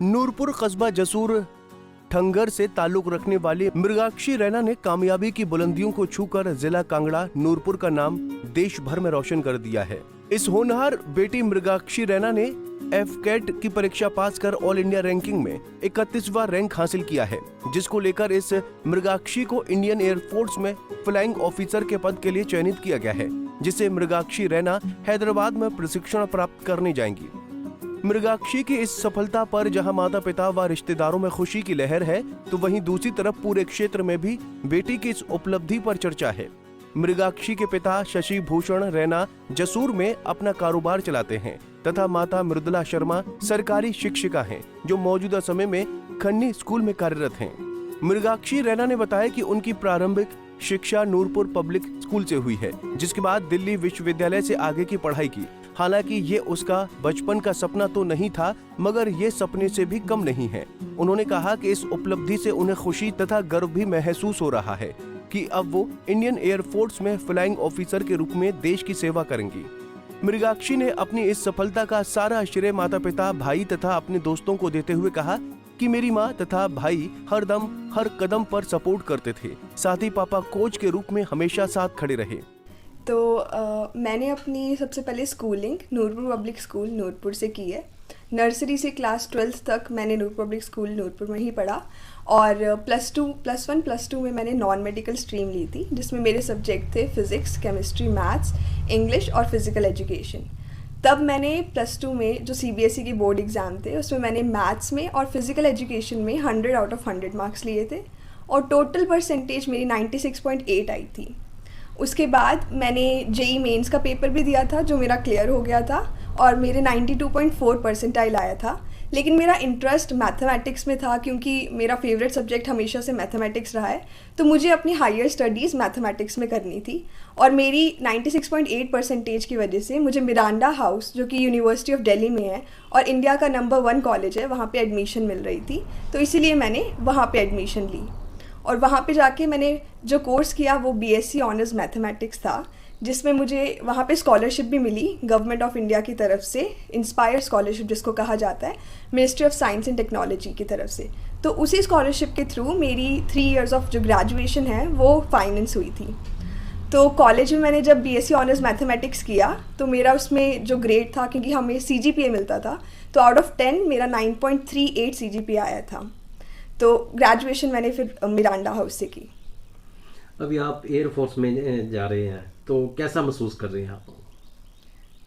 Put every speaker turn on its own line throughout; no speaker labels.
नूरपुर कस्बा जसूर ठंगर से ताल्लुक रखने वाली मृगाक्षी रैना ने कामयाबी की बुलंदियों को छूकर जिला कांगड़ा नूरपुर का नाम देश भर में रोशन कर दिया है। इस होनहार बेटी मृगाक्षी रैना ने एफकेट की परीक्षा पास कर ऑल इंडिया रैंकिंग में 31वां रैंक हासिल किया है, जिसको लेकर इस मृगाक्षी को इंडियन एयरफोर्स में फ्लाइंग ऑफिसर के पद के लिए चयनित किया गया है, जिसे मृगाक्षी रैना हैदराबाद में प्रशिक्षण प्राप्त करने जाएंगी। मृगाक्षी की इस सफलता पर जहां माता पिता व रिश्तेदारों में खुशी की लहर है, तो वहीं दूसरी तरफ पूरे क्षेत्र में भी बेटी की इस उपलब्धि पर चर्चा है। मृगाक्षी के पिता शशि भूषण रैना जसूर में अपना कारोबार चलाते हैं तथा माता मृदुला शर्मा सरकारी शिक्षिका हैं, जो मौजूदा समय में खन्नी स्कूल में कार्यरत हैं। मृगाक्षी रैना ने बताया कि उनकी प्रारंभिक शिक्षा नूरपुर पब्लिक स्कूल से हुई है, जिसके बाद दिल्ली विश्वविद्यालय से आगे की पढ़ाई की। हालांकि ये उसका बचपन का सपना तो नहीं था, मगर ये सपने से भी कम नहीं है। उन्होंने कहा कि इस उपलब्धि से उन्हें खुशी तथा गर्व भी महसूस हो रहा है कि अब वो इंडियन एयरफोर्स में फ्लाइंग ऑफिसर के रूप में देश की सेवा करेंगी। मृगाक्षी ने अपनी इस सफलता का सारा श्रेय माता पिता, भाई तथा अपने दोस्तों को देते हुए कहा कि मेरी माँ तथा भाई हरदम हर कदम पर सपोर्ट करते थे, साथ ही पापा कोच के रूप में हमेशा साथ खड़े रहे।
तो मैंने अपनी सबसे पहले schooling Noorpur public school Noorpur से की है। नर्सरी से क्लास 12th तक मैंने नूरपुर पब्लिक स्कूल नूरपुर में ही पढ़ा और +1 +2 में मैंने नॉन मेडिकल स्ट्रीम ली थी, जिसमें मेरे सब्जेक्ट थे फिज़िक्स, केमिस्ट्री, मैथ्स, इंग्लिश और फिज़िकल एजुकेशन। तब मैंने +2 में जो CBSE के बोर्ड एग्ज़ाम थे, उसमें मैंने मैथ्स में और फिज़िकल एजुकेशन में 100 आउट ऑफ 100 मार्क्स लिए थे और टोटल परसेंटेज मेरी 96.8 आई थी। उसके बाद मैंने JEE मेंस का पेपर भी दिया था, जो मेरा क्लियर हो गया था और मेरे 92.4 परसेंटाइल आया था। लेकिन मेरा इंटरेस्ट मैथमेटिक्स में था, क्योंकि मेरा फेवरेट सब्जेक्ट हमेशा से मैथमेटिक्स रहा है, तो मुझे अपनी हायर स्टडीज़ मैथमेटिक्स में करनी थी। और मेरी 96.8 परसेंटेज की वजह से मुझे मिरांडा हाउस, जो कि यूनिवर्सिटी ऑफ दिल्ली में है और इंडिया का नंबर 1 कॉलेज है, वहाँ पे एडमिशन मिल रही थी। तो इसीलिए मैंने वहाँ पे एडमिशन ली और वहाँ पे जाके मैंने जो कोर्स किया वो BSc ऑनर्स मैथमेटिक्स था, जिसमें मुझे वहाँ पे स्कॉलरशिप भी मिली गवर्नमेंट ऑफ इंडिया की तरफ से, इंस्पायर स्कॉलरशिप जिसको कहा जाता है, ministry of science and technology की तरफ से। तो उसी स्कॉलरशिप के थ्रू मेरी 3 इयर्स ऑफ जो ग्रेजुएशन है वो फाइनेंस हुई थी। तो कॉलेज में मैंने जब BSc ऑनर्स मैथमेटिक्स किया तो मेरा उसमें जो ग्रेड था, क्योंकि हमें CGPA मिलता था, तो आउट ऑफ 10 मेरा 9.38 CGPA आया था। तो ग्रेजुएशन मैंने फिर मिरांडा हाउस से की।
अभी आप एयरफोर्स में जा रहे हैं, तो कैसा महसूस कर रहे हैं आप?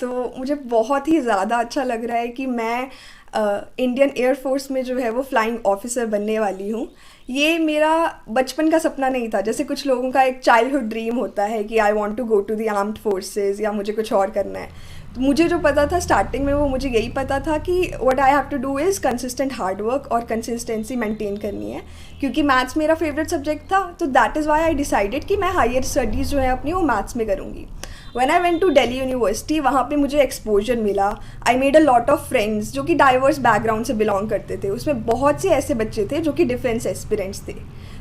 तो मुझे बहुत ही ज़्यादा अच्छा लग रहा है कि मैं इंडियन एयरफोर्स में जो है वो फ्लाइंग ऑफिसर बनने वाली हूँ। ये मेरा बचपन का सपना नहीं था, जैसे कुछ लोगों का एक चाइल्डहुड ड्रीम होता है कि I want to go to the armed forces या मुझे कुछ और करना है। तो मुझे जो पता था स्टार्टिंग में, वो मुझे यही पता था कि what I have to do is consistent hard work और कंसिस्टेंसी मेंटेन करनी है, क्योंकि मैथ्स मेरा फेवरेट सब्जेक्ट था। तो that is why I decided कि मैं हायर स्टडीज़ जो है अपनी वो मैथ्स में करूँगी। When I went to Delhi University, वहाँ पे मुझे एक्सपोजर मिला। I made a lot of friends जो कि डाइवर्स बैकग्राउंड से बिलोंग करते थे। उसमें बहुत से ऐसे बच्चे थे जो कि डिफेंस एस्पिरेंट्स थे।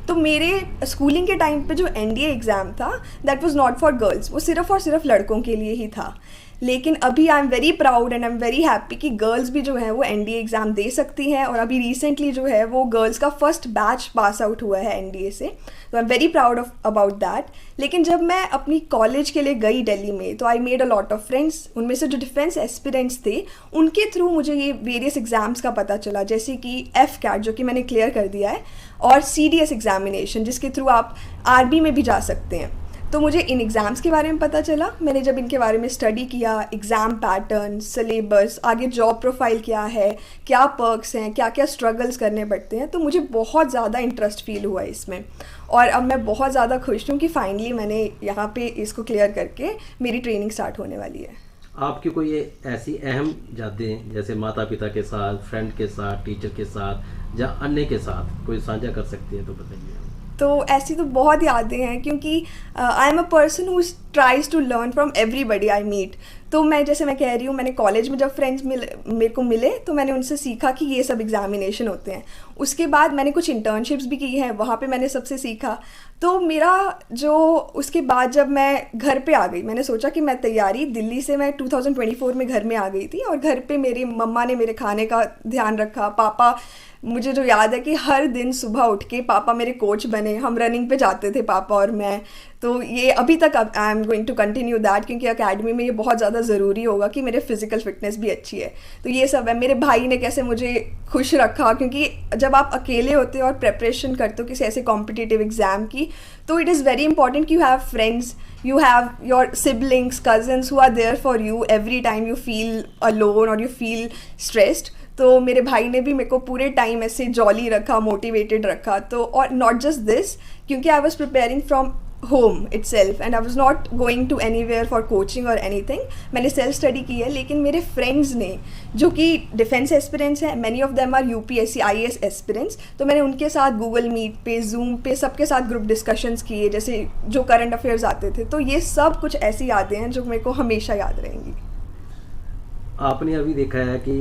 तो मेरे स्कूलिंग के टाइम पे जो NDA एग्ज़ाम था, that was not for girls, वो सिर्फ और सिर्फ लड़कों के लिए ही था। लेकिन अभी I am very proud and I am very happy कि गर्ल्स भी जो है वो NDA एग्ज़ाम दे सकती हैं। और अभी रिसेंटली जो है वो गर्ल्स का फर्स्ट बैच पास आउट हुआ है NDA से, तो I am very proud about that. लेकिन जब मैं अपनी कॉलेज के लिए गई दिल्ली में, तो आई made a lot of friends. उनमें से जो डिफेंस एस्पिरेंट्स थे, उनके थ्रू मुझे ये वेरियस एग्ज़ाम्स का पता चला, जैसे कि FCAT जो कि मैंने क्लियर कर दिया है, और CDS एग्जामिनेशन जिसके थ्रू आप आर्मी में भी जा सकते हैं। तो मुझे इन एग्ज़ाम्स के बारे में पता चला। मैंने जब इनके बारे में स्टडी किया, एग्ज़ाम पैटर्न, सिलेबस, आगे जॉब प्रोफाइल क्या है, क्या पर्क्स हैं, क्या क्या स्ट्रगल्स करने पड़ते हैं, तो मुझे बहुत ज़्यादा इंटरेस्ट फील हुआ इसमें। और अब मैं बहुत ज़्यादा खुश हूँ कि फाइनली मैंने यहाँ पे इसको क्लियर करके मेरी ट्रेनिंग स्टार्ट होने वाली है।
आपकी कोई ऐसी अहम यादें, जैसे माता पिता के साथ, फ्रेंड के साथ, टीचर के साथ या अन्य के साथ, कोई साझा कर सकती हैं तो बताइए।
तो ऐसी तो बहुत यादें हैं, क्योंकि I am a person who is tries to learn from everybody I meet. तो मैं जैसे मैं कह रही हूँ, मैंने कॉलेज में जब फ्रेंड्स मेरे को मिले तो मैंने उनसे सीखा कि ये सब एग्जामिनेशन होते हैं. उसके बाद मैंने कुछ इंटर्नशिप्स भी की हैं, वहाँ पे मैंने सबसे सीखा. तो मेरा जो उसके बाद जब मैं घर पे आ गई, मैंने सोचा कि मैं तैयारी दिल्ली से मैं 2024 में घर में आ गई थी और घर पे मेरी मम्मा ने मेरे खाने का ध्यान रखा. पापा, मुझे जो याद है कि हर दिन सुबह उठ के पापा मेरे कोच बने, हम रनिंग पे जाते थे पापा और मैं. तो ये अभी तक I am going to continue that, क्योंकि अकेडमी में ये बहुत ज़्यादा ज़रूरी होगा कि मेरे फिजिकल फिटनेस भी अच्छी है. तो ये सब है. मेरे भाई ने कैसे मुझे खुश रखा, क्योंकि जब आप अकेले होते हो और प्रेपरेशन करते हो किसी ऐसे कॉम्पिटिटिव एग्ज़ाम की, तो इट इज़ वेरी इंपॉर्टेंट कि you have friends, you have your siblings, cousins who are there for you every time you feel alone or you feel stressed. तो मेरे भाई ने भी मेरे को पूरे टाइम ऐसे जॉली रखा, मोटिवेटेड रखा. तो और नॉट जस्ट दिस, क्योंकि I was preparing from home itself and I was not going to anywhere for coaching or anything. मैंने सेल्फ स्टडी की है, लेकिन मेरे फ्रेंड्स ने जो कि डिफेंस एस्पिरेंट्स हैं, many of them are UPSC IAS aspirants, तो मैंने उनके साथ गूगल मीट पे, जूम पे, सबके साथ ग्रुप डिस्कशंस किए, जैसे जो करंट अफेयर्स आते थे. तो ये सब कुछ ऐसी यादें हैं जो मेरे को हमेशा याद रहेंगी.
आपने अभी देखा है कि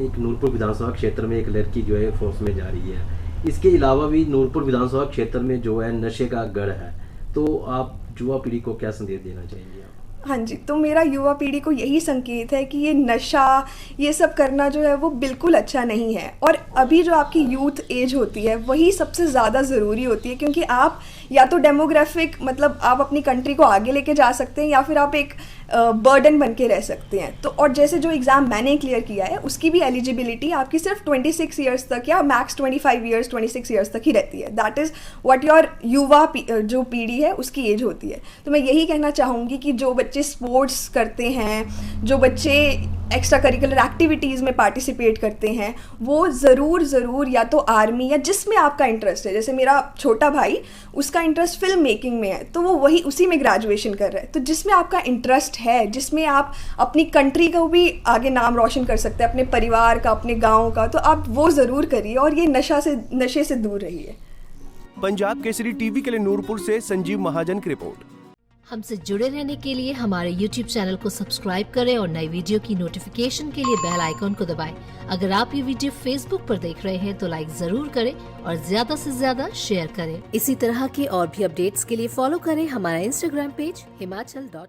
एक नूरपुर विधानसभा क्षेत्र में एक लड़की जो है फोर्स में जा रही है. इसके अलावा भी नूरपुर विधानसभा क्षेत्र में जो है नशे का गढ़ है. तो आप युवा पीढ़ी को क्या संदेश देना चाहेंगे आप?
हाँ जी, तो मेरा युवा पीढ़ी को यही संकेत है कि ये नशा, ये सब करना जो है वो बिल्कुल अच्छा नहीं है. और अभी जो आपकी यूथ एज होती है वही सबसे ज़्यादा ज़रूरी होती है, क्योंकि आप या तो डेमोग्राफिक, मतलब आप अपनी कंट्री को आगे लेके जा सकते हैं, या फिर आप एक बर्डन बन के रह सकते हैं. तो और जैसे जो एग्ज़ाम मैंने क्लियर किया है उसकी भी एलिजिबिलिटी आपकी सिर्फ 26 ईयर्स तक या मैक्स 25 ईयर्स 26 ईयर्स तक ही रहती है. दैट इज़ व्हाट योर युवा जो पीढ़ी है उसकी एज होती है. तो मैं यही कहना चाहूँगी कि जो बच्चे स्पोर्ट्स करते हैं, जो बच्चे एक्स्ट्रा करिकुलर एक्टिविटीज़ में पार्टिसिपेट करते हैं, वो ज़रूर या तो आर्मी या जिसमें आपका इंटरेस्ट है, जैसे मेरा छोटा भाई, उसका इंटरेस्ट फिल्म मेकिंग में है, तो वो वही उसी में ग्रेजुएशन कर रहा है. तो जिसमें आपका इंटरेस्ट है, जिसमें आप अपनी कंट्री का भी आगे नाम रोशन कर सकते हैं, अपने परिवार का, अपने गाँव का, तो आप वो ज़रूर करिए और ये नशे से दूर रहिए.
पंजाब केसरी टीवी के लिए नूरपुर से संजीव महाजन की रिपोर्ट.
हमसे जुड़े रहने के लिए हमारे YouTube चैनल को सब्सक्राइब करें और नई वीडियो की नोटिफिकेशन के लिए बेल आइकॉन को दबाएं. अगर आप ये वीडियो Facebook पर देख रहे हैं तो लाइक जरूर करें और ज्यादा से ज्यादा शेयर करें. इसी तरह के और भी अपडेट्स के लिए फॉलो करें हमारा Instagram पेज himachal.ke.